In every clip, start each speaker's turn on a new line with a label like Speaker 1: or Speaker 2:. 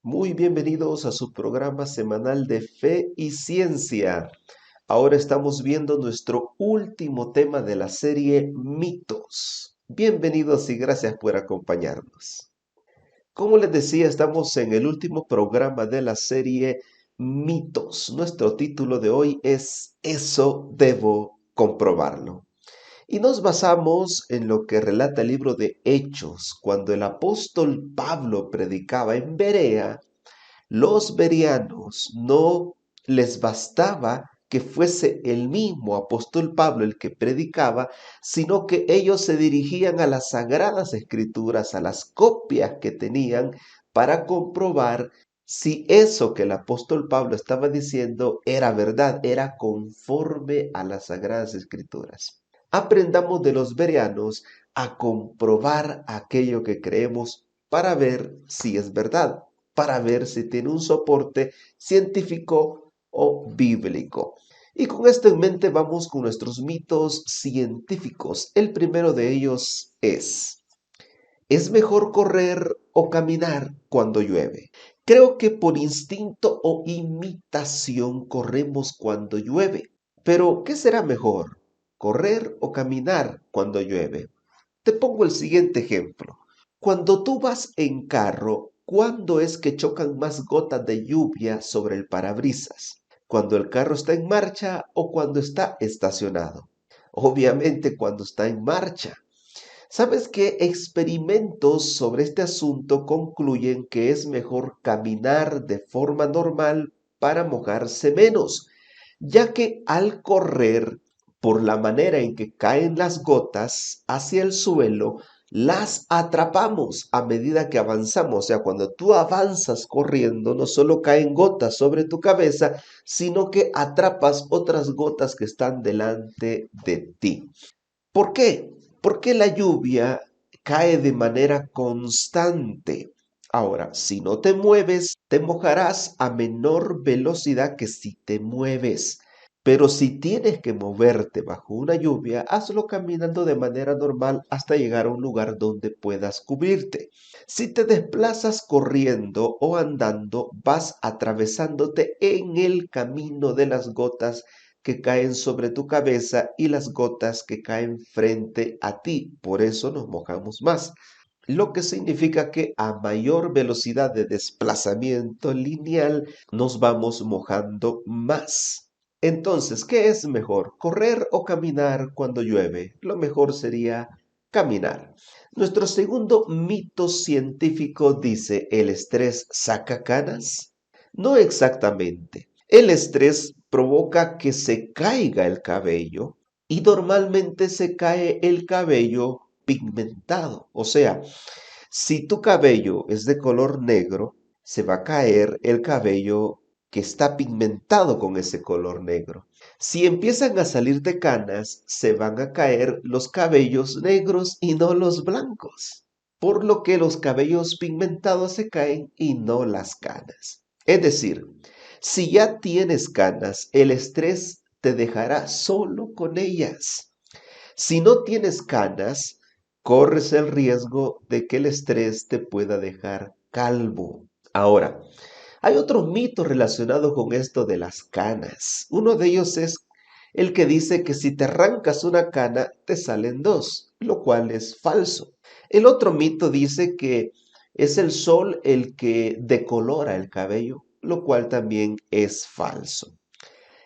Speaker 1: Muy bienvenidos a su programa semanal de Fe y Ciencia. Ahora estamos viendo nuestro último tema de la serie Mitos. Bienvenidos y gracias por acompañarnos. Como les decía, estamos en el último programa de la serie Mitos. Nuestro título de hoy es Eso debo comprobarlo. Y nos basamos en lo que relata el libro de Hechos, cuando el apóstol Pablo predicaba en Berea. Los bereanos no les bastaba que fuese el mismo apóstol Pablo el que predicaba, sino que ellos se dirigían a las sagradas escrituras, a las copias que tenían para comprobar si eso que el apóstol Pablo estaba diciendo era verdad, era conforme a las sagradas escrituras. Aprendamos de los bereanos a comprobar aquello que creemos para ver si es verdad, para ver si tiene un soporte científico o bíblico. Y con esto en mente vamos con nuestros mitos científicos. El primero de ellos ¿es mejor correr o caminar cuando llueve? Creo que por instinto o imitación corremos cuando llueve. Pero, ¿qué será mejor? ¿Correr o caminar cuando llueve? Te pongo el siguiente ejemplo. Cuando tú vas en carro, ¿cuándo es que chocan más gotas de lluvia sobre el parabrisas? ¿Cuando el carro está en marcha o cuando está estacionado? Obviamente cuando está en marcha. ¿Sabes qué? Experimentos sobre este asunto concluyen que es mejor caminar de forma normal para mojarse menos, ya que al correr, por la manera en que caen las gotas hacia el suelo, las atrapamos a medida que avanzamos. O sea, cuando tú avanzas corriendo, no solo caen gotas sobre tu cabeza, sino que atrapas otras gotas que están delante de ti. ¿Por qué? Porque la lluvia cae de manera constante. Ahora, si no te mueves, te mojarás a menor velocidad que si te mueves. Pero si tienes que moverte bajo una lluvia, hazlo caminando de manera normal hasta llegar a un lugar donde puedas cubrirte. Si te desplazas corriendo o andando, vas atravesándote en el camino de las gotas que caen sobre tu cabeza y las gotas que caen frente a ti. Por eso nos mojamos más. Lo que significa que a mayor velocidad de desplazamiento lineal nos vamos mojando más. Entonces, ¿qué es mejor? ¿Correr o caminar cuando llueve? Lo mejor sería caminar. Nuestro segundo mito científico dice, ¿el estrés saca canas? No exactamente. El estrés provoca que se caiga el cabello y normalmente se cae el cabello pigmentado. O sea, si tu cabello es de color negro, se va a caer el cabello que está pigmentado con ese color negro. Si empiezan a salirte canas, se van a caer los cabellos negros y no los blancos. Por lo que los cabellos pigmentados se caen y no las canas. Es decir, si ya tienes canas, el estrés te dejará solo con ellas. Si no tienes canas, corres el riesgo de que el estrés te pueda dejar calvo. Ahora, hay otros mitos relacionados con esto de las canas. Uno de ellos es el que dice que si te arrancas una cana, te salen dos, lo cual es falso. El otro mito dice que es el sol el que decolora el cabello, lo cual también es falso.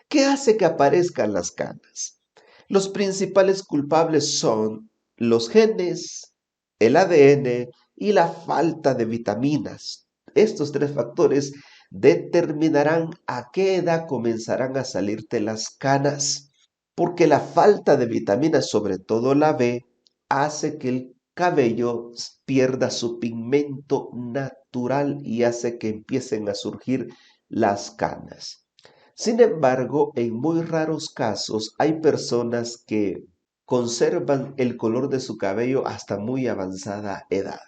Speaker 1: ¿Qué hace que aparezcan las canas? Los principales culpables son los genes, el ADN y la falta de vitaminas. Estos tres factores determinarán a qué edad comenzarán a salirte las canas, porque la falta de vitaminas, sobre todo la B, hace que el cabello pierda su pigmento natural y hace que empiecen a surgir las canas. Sin embargo, en muy raros casos hay personas que conservan el color de su cabello hasta muy avanzada edad.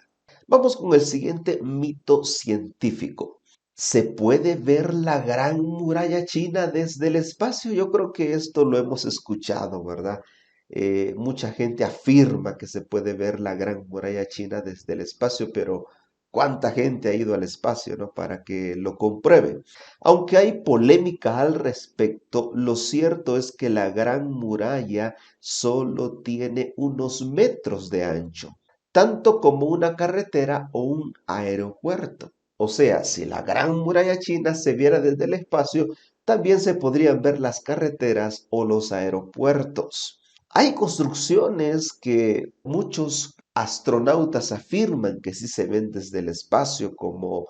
Speaker 1: Vamos con el siguiente mito científico. ¿Se puede ver la gran muralla china desde el espacio? Yo creo que esto lo hemos escuchado, ¿verdad? Mucha gente afirma que se puede ver la gran muralla china desde el espacio, pero cuánta gente ha ido al espacio, ¿no? Para que lo compruebe. Aunque hay polémica al respecto, lo cierto es que la Gran Muralla solo tiene unos metros de ancho, tanto como una carretera o un aeropuerto. O sea, si la Gran Muralla China se viera desde el espacio, también se podrían ver las carreteras o los aeropuertos. Hay construcciones que muchos astronautas afirman que sí se ven desde el espacio, como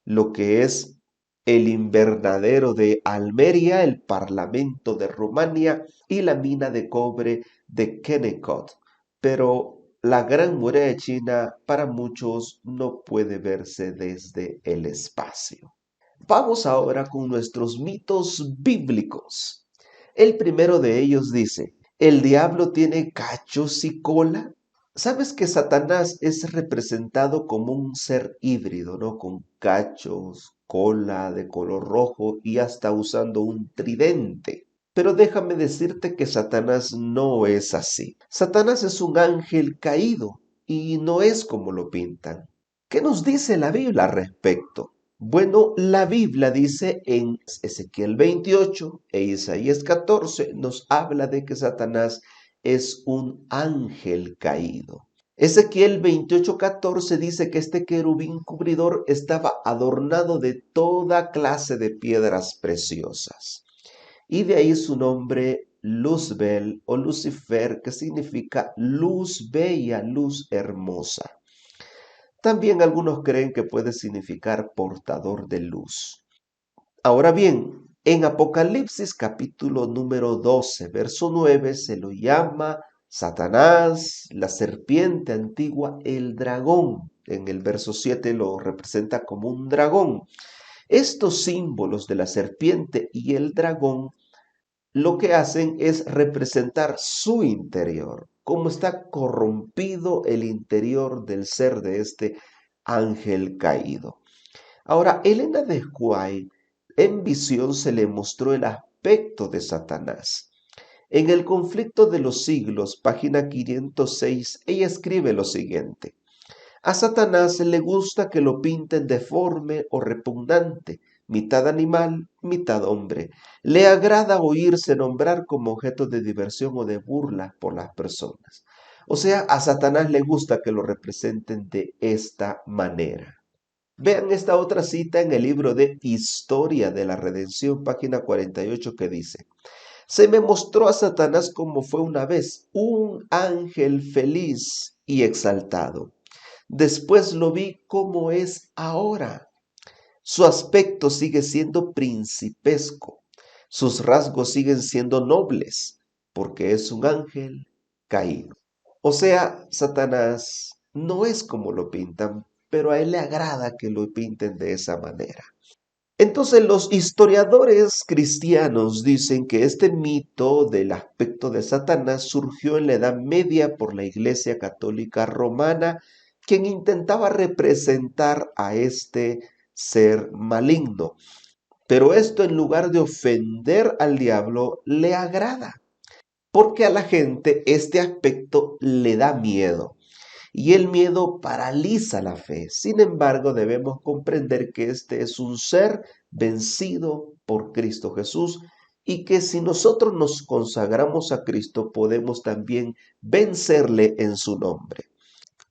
Speaker 1: lo que es el invernadero de Almería, el Parlamento de Rumania y la mina de cobre de Kennecott. Pero la Gran Muralla China para muchos no puede verse desde el espacio. Vamos ahora con nuestros mitos bíblicos. El primero de ellos dice, ¿el diablo tiene cachos y cola? Sabes que Satanás es representado como un ser híbrido, ¿no? Con cachos, cola de color rojo y hasta usando un tridente. Pero déjame decirte que Satanás no es así. Satanás es un ángel caído y no es como lo pintan. ¿Qué nos dice la Biblia al respecto? Bueno, la Biblia dice en Ezequiel 28 e Isaías 14 nos habla de que Satanás es un ángel caído. Ezequiel 28:14 dice que este querubín cubridor estaba adornado de toda clase de piedras preciosas. Y de ahí su nombre Luzbel o Lucifer, que significa luz bella, luz hermosa. También algunos creen que puede significar portador de luz. Ahora bien, en Apocalipsis capítulo número 12, verso 9, se lo llama Satanás, la serpiente antigua, el dragón. En el verso 7 lo representa como un dragón. Estos símbolos de la serpiente y el dragón lo que hacen es representar su interior, cómo está corrompido el interior del ser de este ángel caído. Ahora, Elena de White en visión se le mostró el aspecto de Satanás. En el conflicto de los siglos, página 506, ella escribe lo siguiente. A Satanás le gusta que lo pinten deforme o repugnante, mitad animal, mitad hombre. Le agrada oírse nombrar como objeto de diversión o de burla por las personas. O sea, a Satanás le gusta que lo representen de esta manera. Vean esta otra cita en el libro de Historia de la Redención, página 48, que dice, se me mostró a Satanás como fue una vez, un ángel feliz y exaltado. Después lo vi como es ahora. Su aspecto sigue siendo principesco, sus rasgos siguen siendo nobles, porque es un ángel caído. O sea, Satanás no es como lo pintan, pero a él le agrada que lo pinten de esa manera. Entonces los historiadores cristianos dicen que este mito del aspecto de Satanás surgió en la Edad Media por la Iglesia Católica Romana, quien intentaba representar a este ser maligno. Pero esto en lugar de ofender al diablo, le agrada, porque a la gente este aspecto le da miedo y el miedo paraliza la fe. Sin embargo, debemos comprender que este es un ser vencido por Cristo Jesús y que si nosotros nos consagramos a Cristo podemos también vencerle en su nombre.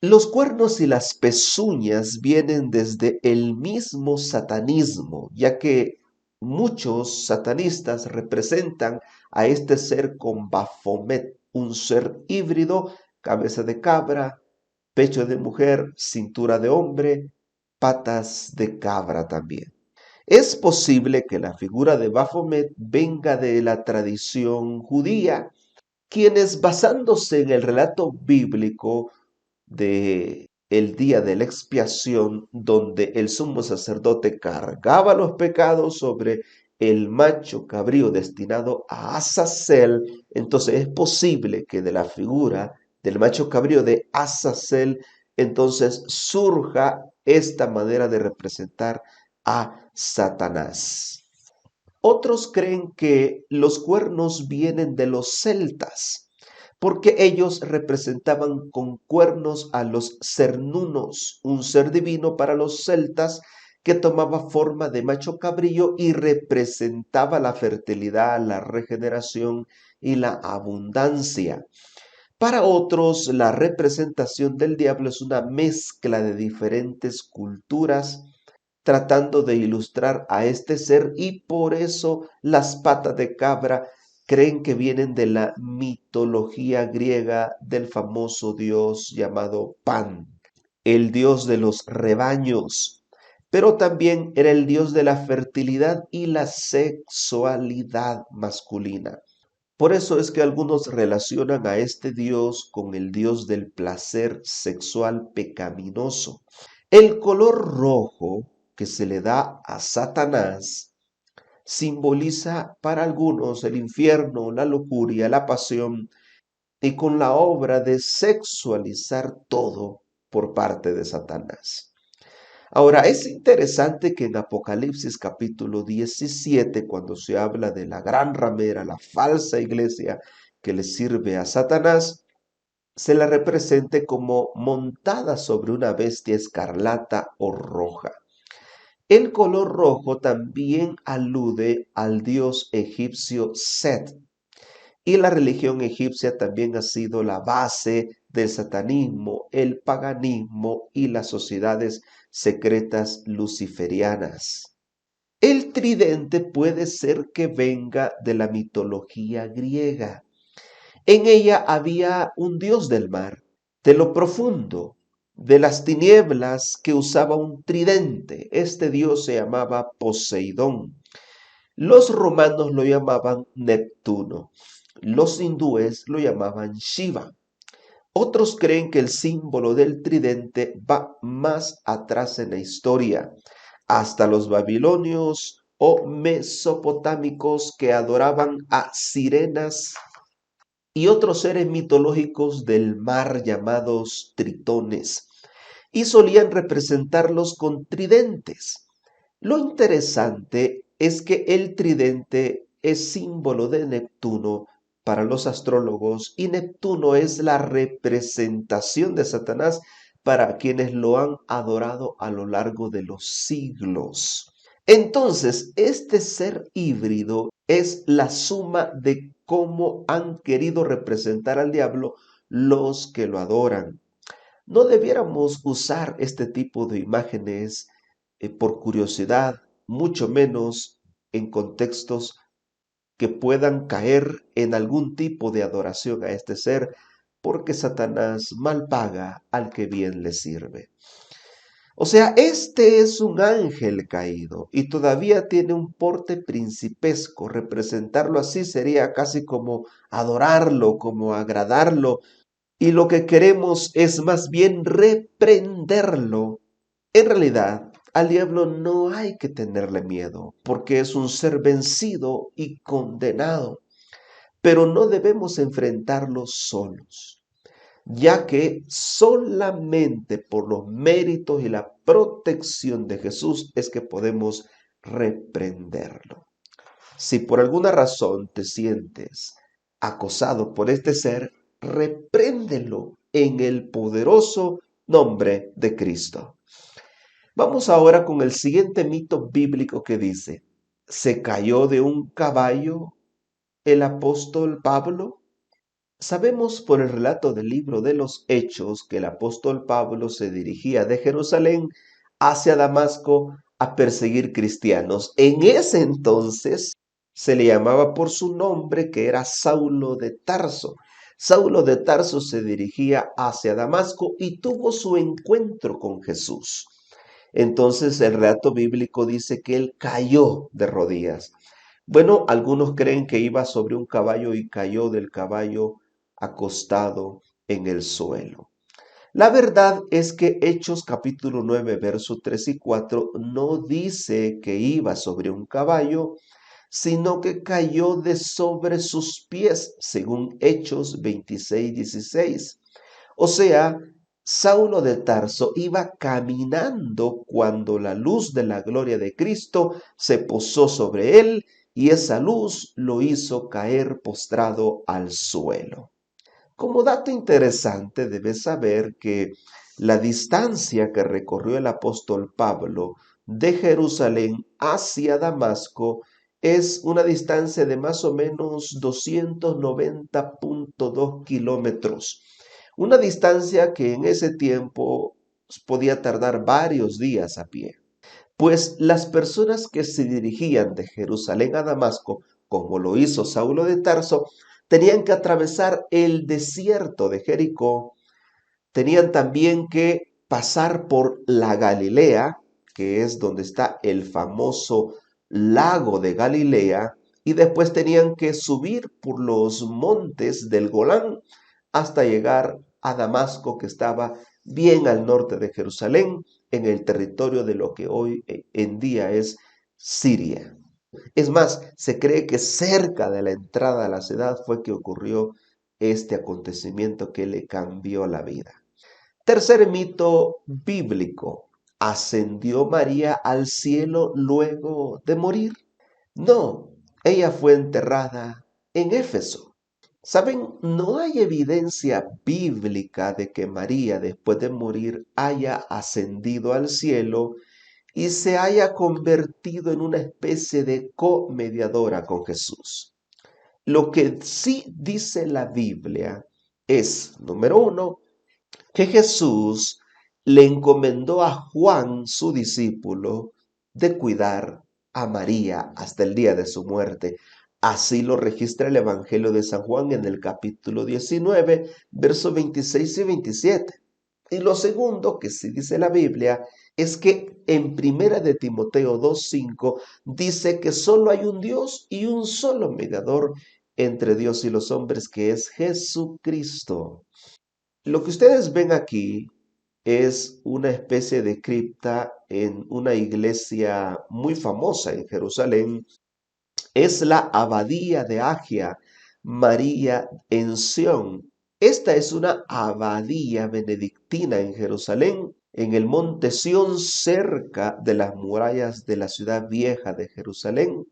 Speaker 1: Los cuernos y las pezuñas vienen desde el mismo satanismo, ya que muchos satanistas representan a este ser con Baphomet, un ser híbrido, cabeza de cabra, pecho de mujer, cintura de hombre, patas de cabra también. Es posible que la figura de Baphomet venga de la tradición judía, quienes basándose en el relato bíblico de el día de la expiación, donde el sumo sacerdote cargaba los pecados sobre el macho cabrío destinado a Azazel, entonces es posible que de la figura del macho cabrío de Azazel, entonces surja esta manera de representar a Satanás. Otros creen que los cuernos vienen de los celtas, porque ellos representaban con cuernos a los cernunos, un ser divino para los celtas que tomaba forma de macho cabrío y representaba la fertilidad, la regeneración y la abundancia. Para otros, la representación del diablo es una mezcla de diferentes culturas tratando de ilustrar a este ser, y por eso las patas de cabra creen que vienen de la mitología griega del famoso dios llamado Pan, el dios de los rebaños, pero también era el dios de la fertilidad y la sexualidad masculina. Por eso es que algunos relacionan a este dios con el dios del placer sexual pecaminoso. El color rojo que se le da a Satanás simboliza para algunos el infierno, la lujuria, la pasión, y con la obra de sexualizar todo por parte de Satanás. Ahora, es interesante que en Apocalipsis capítulo 17, cuando se habla de la gran ramera, la falsa iglesia que le sirve a Satanás, se la represente como montada sobre una bestia escarlata o roja. El color rojo también alude al dios egipcio Set, y la religión egipcia también ha sido la base del satanismo, el paganismo y las sociedades secretas luciferianas. El tridente puede ser que venga de la mitología griega. En ella había un dios del mar, de lo profundo, de las tinieblas, que usaba un tridente. Este dios se llamaba Poseidón. Los romanos lo llamaban Neptuno. Los hindúes lo llamaban Shiva. Otros creen que el símbolo del tridente va más atrás en la historia, hasta los babilonios o mesopotámicos, que adoraban a sirenas y otros seres mitológicos del mar llamados tritones, y solían representarlos con tridentes. Lo interesante es que el tridente es símbolo de Neptuno para los astrólogos, y Neptuno es la representación de Satanás para quienes lo han adorado a lo largo de los siglos. Entonces, este ser híbrido es la suma de cómo han querido representar al diablo los que lo adoran. No debiéramos usar este tipo de imágenes por curiosidad, mucho menos en contextos que puedan caer en algún tipo de adoración a este ser, porque Satanás mal paga al que bien le sirve. O sea, este es un ángel caído y todavía tiene un porte principesco. Representarlo así sería casi como adorarlo, como agradarlo, y lo que queremos es más bien reprenderlo. En realidad, al diablo no hay que tenerle miedo, porque es un ser vencido y condenado, pero no debemos enfrentarlo solos, ya que solamente por los méritos y la protección de Jesús es que podemos reprenderlo. Si por alguna razón te sientes acosado por este ser, repréndelo en el poderoso nombre de Cristo. Vamos ahora con el siguiente mito bíblico que dice: ¿se cayó de un caballo el apóstol Pablo? Sabemos por el relato del libro de los Hechos que el apóstol Pablo se dirigía de Jerusalén hacia Damasco a perseguir cristianos. En ese entonces se le llamaba por su nombre, que era Saulo de Tarso. Saulo de Tarso se dirigía hacia Damasco y tuvo su encuentro con Jesús. Entonces el relato bíblico dice que él cayó de rodillas. Bueno, algunos creen que iba sobre un caballo y cayó del caballo acostado en el suelo. La verdad es que Hechos capítulo 9, versos 3 y 4 no dice que iba sobre un caballo, sino que cayó de sobre sus pies, según Hechos 26, 16. O sea, Saulo de Tarso iba caminando cuando la luz de la gloria de Cristo se posó sobre él, y esa luz lo hizo caer postrado al suelo. Como dato interesante, debes saber que la distancia que recorrió el apóstol Pablo de Jerusalén hacia Damasco es una distancia de más o menos 290,2 kilómetros. Una distancia que en ese tiempo podía tardar varios días a pie. Pues las personas que se dirigían de Jerusalén a Damasco, como lo hizo Saulo de Tarso, tenían que atravesar el desierto de Jericó, tenían también que pasar por la Galilea, que es donde está el famoso lago de Galilea, y después tenían que subir por los montes del Golán hasta llegar a Damasco, que estaba bien al norte de Jerusalén, en el territorio de lo que hoy en día es Siria. Es más, se cree que cerca de la entrada a la ciudad fue que ocurrió este acontecimiento que le cambió la vida. Tercer mito bíblico. ¿Ascendió María al cielo luego de morir? No, ella fue enterrada en Éfeso. Saben, no hay evidencia bíblica de que María después de morir haya ascendido al cielo y se haya convertido en una especie de comediadora con Jesús. Lo que sí dice la Biblia es, número uno, que Jesús le encomendó a Juan, su discípulo, de cuidar a María hasta el día de su muerte. Así lo registra el Evangelio de San Juan en el capítulo 19, versos 26 y 27. Y lo segundo que sí dice la Biblia es que en Primera de Timoteo 2:5 dice que solo hay un Dios y un solo mediador entre Dios y los hombres, que es Jesucristo. Lo que ustedes ven aquí es una especie de cripta en una iglesia muy famosa en Jerusalén. Es la Abadía de Agia María en Sión. Esta es una abadía benedictina en Jerusalén, en el monte Sión, cerca de las murallas de la ciudad vieja de Jerusalén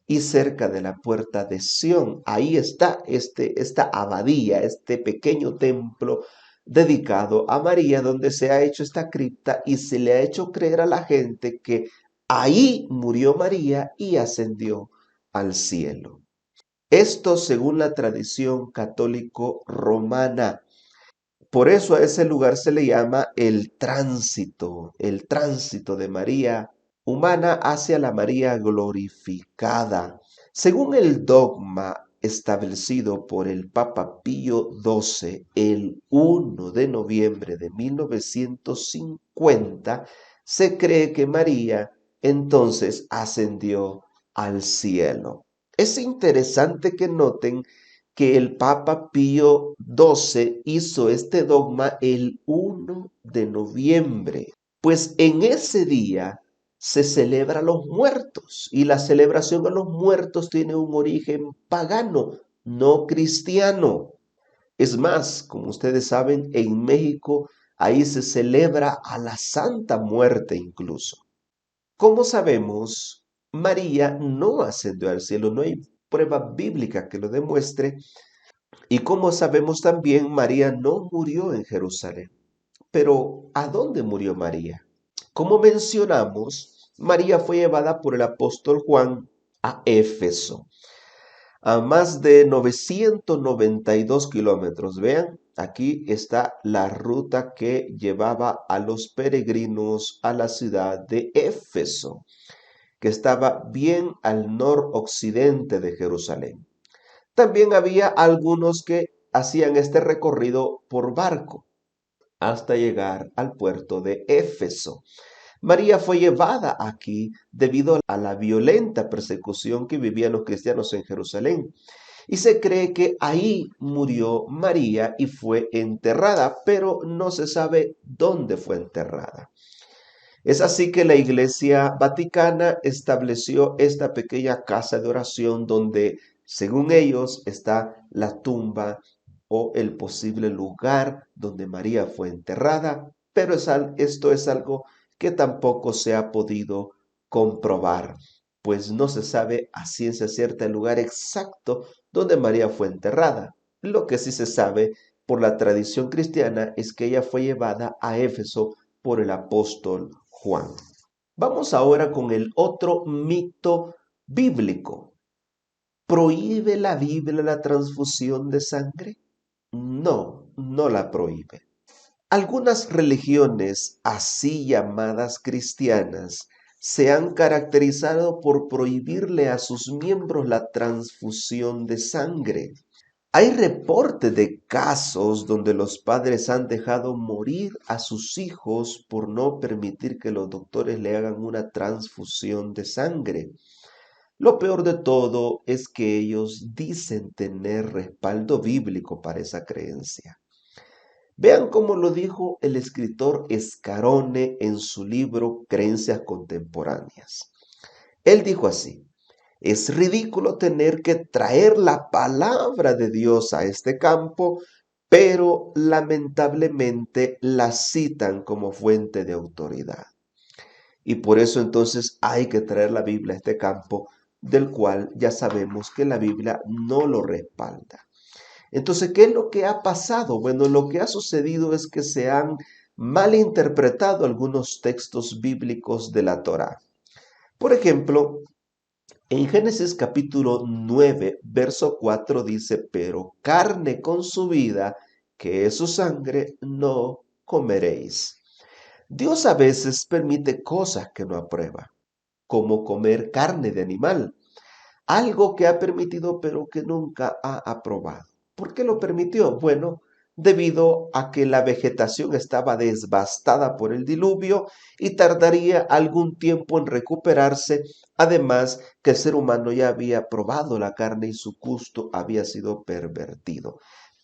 Speaker 1: y cerca de la puerta de Sión. Ahí está esta abadía, este pequeño templo dedicado a María, donde se ha hecho esta cripta y se le ha hecho creer a la gente que ahí murió María y ascendió al cielo. Esto según la tradición católico romana. Por eso a ese lugar se le llama el tránsito de María humana hacia la María glorificada. Según el dogma establecido por el Papa Pío XII el 1 de noviembre de 1950, se cree que María entonces ascendió al cielo. Es interesante que noten que el Papa Pío XII hizo este dogma el 1 de noviembre, pues en ese día se celebra a los muertos y la celebración a los muertos tiene un origen pagano, no cristiano. Es más, como ustedes saben, en México ahí se celebra a la Santa Muerte incluso. Como sabemos, María no ascendió al cielo, no hay prueba bíblica que lo demuestre. Y como sabemos también, María no murió en Jerusalén. Pero ¿a dónde murió María? Como mencionamos, María fue llevada por el apóstol Juan a Éfeso, a más de 992 kilómetros. Vean, aquí está la ruta que llevaba a los peregrinos a la ciudad de Éfeso, que estaba bien al noroccidente de Jerusalén. También había algunos que hacían este recorrido por barco hasta llegar al puerto de Éfeso. María fue llevada aquí debido a la violenta persecución que vivían los cristianos en Jerusalén. Y se cree que ahí murió María y fue enterrada, pero no se sabe dónde fue enterrada. Es así que la Iglesia Vaticana estableció esta pequeña casa de oración donde, según ellos, está la tumba o el posible lugar donde María fue enterrada, pero esto es algo que tampoco se ha podido comprobar, pues no se sabe a ciencia cierta el lugar exacto donde María fue enterrada. Lo que sí se sabe por la tradición cristiana es que ella fue llevada a Éfeso por el apóstol Juan. Vamos ahora con el otro mito bíblico. ¿Prohíbe la Biblia la transfusión de sangre? No, no la prohíbe. Algunas religiones, así llamadas cristianas, se han caracterizado por prohibirle a sus miembros la transfusión de sangre. Hay reportes de casos donde los padres han dejado morir a sus hijos por no permitir que los doctores le hagan una transfusión de sangre. Lo peor de todo es que ellos dicen tener respaldo bíblico para esa creencia. Vean cómo lo dijo el escritor Scarone en su libro Creencias Contemporáneas. Él dijo así: es ridículo tener que traer la palabra de Dios a este campo, pero lamentablemente la citan como fuente de autoridad. Y por eso entonces hay que traer la Biblia a este campo, del cual ya sabemos que la Biblia no lo respalda. Entonces, ¿qué es lo que ha pasado? Bueno, lo que ha sucedido es que se han malinterpretado algunos textos bíblicos de la Torá. Por ejemplo, en Génesis capítulo 9, verso 4 dice: pero carne con su vida, que es su sangre, no comeréis. Dios a veces permite cosas que no aprueba, como comer carne de animal, algo que ha permitido pero que nunca ha aprobado. ¿Por qué lo permitió? Bueno, debido a que la vegetación estaba devastada por el diluvio y tardaría algún tiempo en recuperarse, además que el ser humano ya había probado la carne y su gusto había sido pervertido.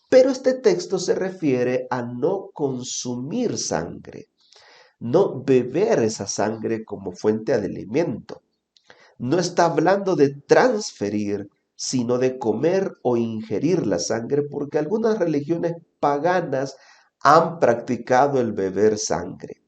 Speaker 1: Pero este texto se refiere a no consumir sangre, no beber esa sangre como fuente de alimento. No está hablando de transferir, sino de comer o ingerir la sangre, porque algunas religiones paganas han practicado el beber sangre.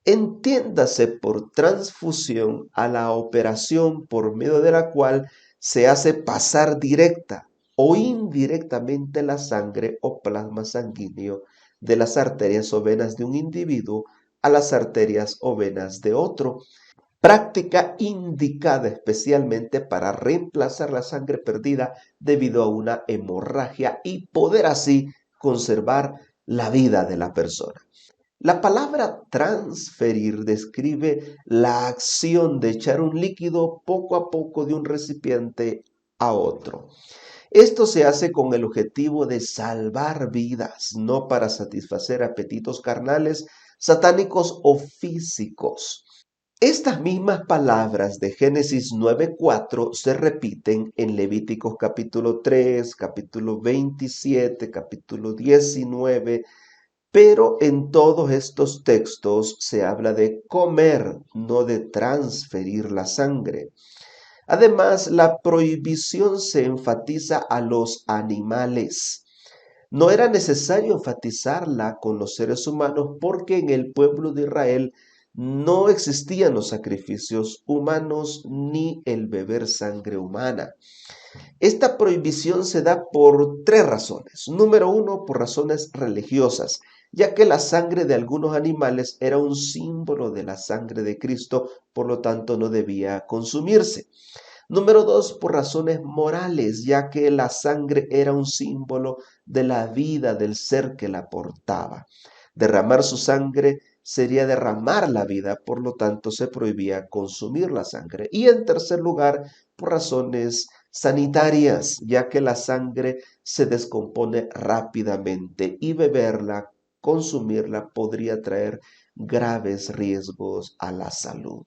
Speaker 1: Entiéndase por transfusión a la operación por medio de la cual se hace pasar directa o indirectamente la sangre o plasma sanguíneo de las arterias o venas de un individuo a las arterias o venas de otro, práctica indicada especialmente para reemplazar la sangre perdida debido a una hemorragia y poder así conservar la vida de la persona. La palabra transferir describe la acción de echar un líquido poco a poco de un recipiente a otro. Esto se hace con el objetivo de salvar vidas, no para satisfacer apetitos carnales, satánicos o físicos. Estas mismas palabras de Génesis 9:4 se repiten en Levíticos capítulo 3, capítulo 27, capítulo 19, pero en todos estos textos se habla de comer, no de transferir la sangre. Además, la prohibición se enfatiza a los animales. No era necesario enfatizarla con los seres humanos porque en el pueblo de Israel no existían los sacrificios humanos ni el beber sangre humana. Esta prohibición se da por tres razones. Número uno, por razones religiosas, ya que la sangre de algunos animales era un símbolo de la sangre de Cristo, por lo tanto no debía consumirse. Número dos, por razones morales, ya que la sangre era un símbolo de la vida del ser que la portaba. Derramar su sangre sería derramar la vida, por lo tanto se prohibía consumir la sangre. Y en tercer lugar, por razones sanitarias, ya que la sangre se descompone rápidamente y beberla, consumirla, podría traer graves riesgos a la salud.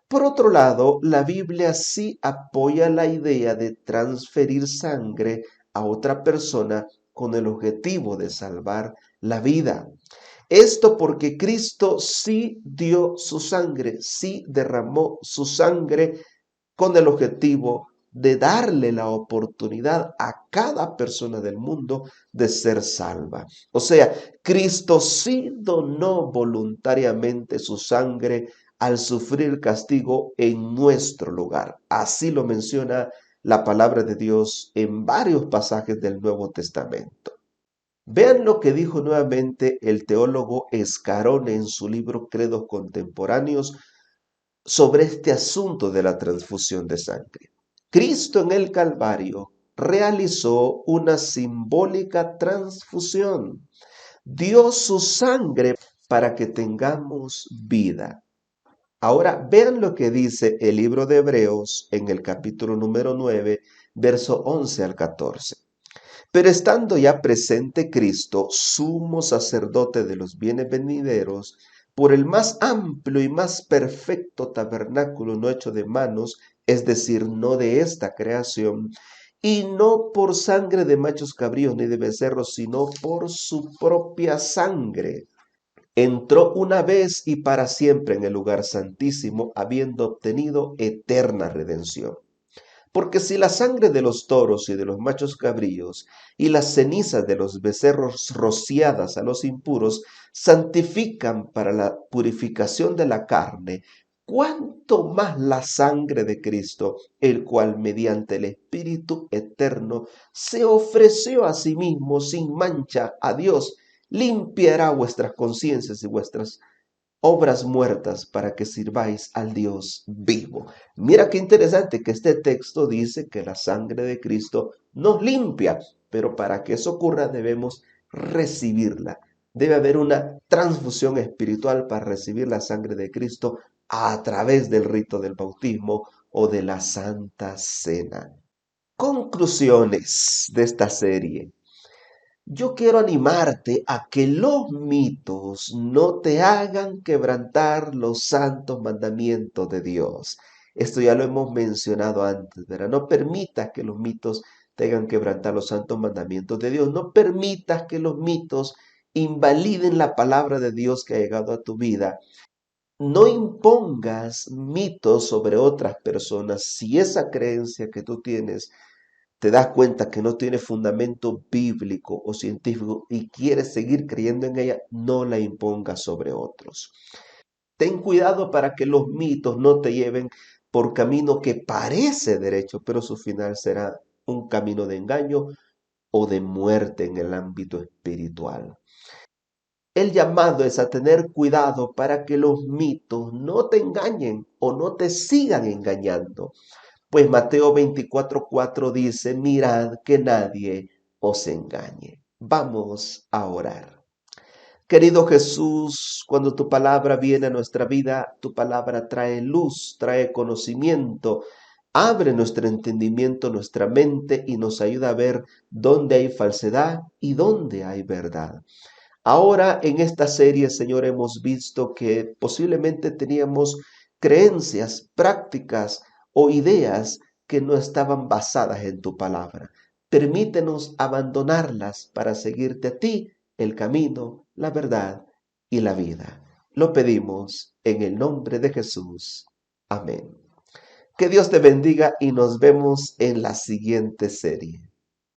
Speaker 1: Por otro lado, la Biblia sí apoya la idea de transferir sangre a otra persona con el objetivo de salvar la vida. Esto porque Cristo sí dio su sangre, sí derramó su sangre con el objetivo de darle la oportunidad a cada persona del mundo de ser salva. O sea, Cristo sí donó voluntariamente su sangre al sufrir castigo en nuestro lugar. Así lo menciona la palabra de Dios en varios pasajes del Nuevo Testamento. Vean lo que dijo nuevamente el teólogo Escarone en su libro Credos Contemporáneos sobre este asunto de la transfusión de sangre. Cristo en el Calvario realizó una simbólica transfusión. Dio su sangre para que tengamos vida. Ahora vean lo que dice el libro de Hebreos en el capítulo número 9, verso 11 al 14. Pero estando ya presente Cristo, sumo sacerdote de los bienes venideros, por el más amplio y más perfecto tabernáculo no hecho de manos, es decir, no de esta creación, y no por sangre de machos cabríos ni de becerros, sino por su propia sangre, entró una vez y para siempre en el lugar santísimo, habiendo obtenido eterna redención. Porque si la sangre de los toros y de los machos cabríos y las cenizas de los becerros rociadas a los impuros santifican para la purificación de la carne, cuánto más la sangre de Cristo, el cual mediante el Espíritu eterno se ofreció a sí mismo sin mancha a Dios, limpiará vuestras conciencias y vuestras obras muertas para que sirváis al Dios vivo. Mira qué interesante que este texto dice que la sangre de Cristo nos limpia, pero para que eso ocurra debemos recibirla. Debe haber una transfusión espiritual para recibir la sangre de Cristo a través del rito del bautismo o de la Santa Cena. Conclusiones de esta serie. Yo quiero animarte a que los mitos no te hagan quebrantar los santos mandamientos de Dios. Esto ya lo hemos mencionado antes, ¿verdad? No permitas que los mitos te hagan quebrantar los santos mandamientos de Dios. No permitas que los mitos invaliden la palabra de Dios que ha llegado a tu vida. No impongas mitos sobre otras personas si esa creencia que tú tienes te das cuenta que no tiene fundamento bíblico o científico y quieres seguir creyendo en ella, no la impongas sobre otros. Ten cuidado para que los mitos no te lleven por camino que parece derecho, pero su final será un camino de engaño o de muerte en el ámbito espiritual. El llamado es a tener cuidado para que los mitos no te engañen o no te sigan engañando. Pues Mateo 24:4 dice, mirad que nadie os engañe. Vamos a orar. Querido Jesús, cuando tu palabra viene a nuestra vida, tu palabra trae luz, trae conocimiento, abre nuestro entendimiento, nuestra mente y nos ayuda a ver dónde hay falsedad y dónde hay verdad. Ahora en esta serie, Señor, hemos visto que posiblemente teníamos creencias, prácticas o ideas que no estaban basadas en tu palabra. Permítenos abandonarlas para seguirte a ti, el camino, la verdad y la vida. Lo pedimos en el nombre de Jesús. Amén. Que Dios te bendiga y nos vemos en la siguiente serie.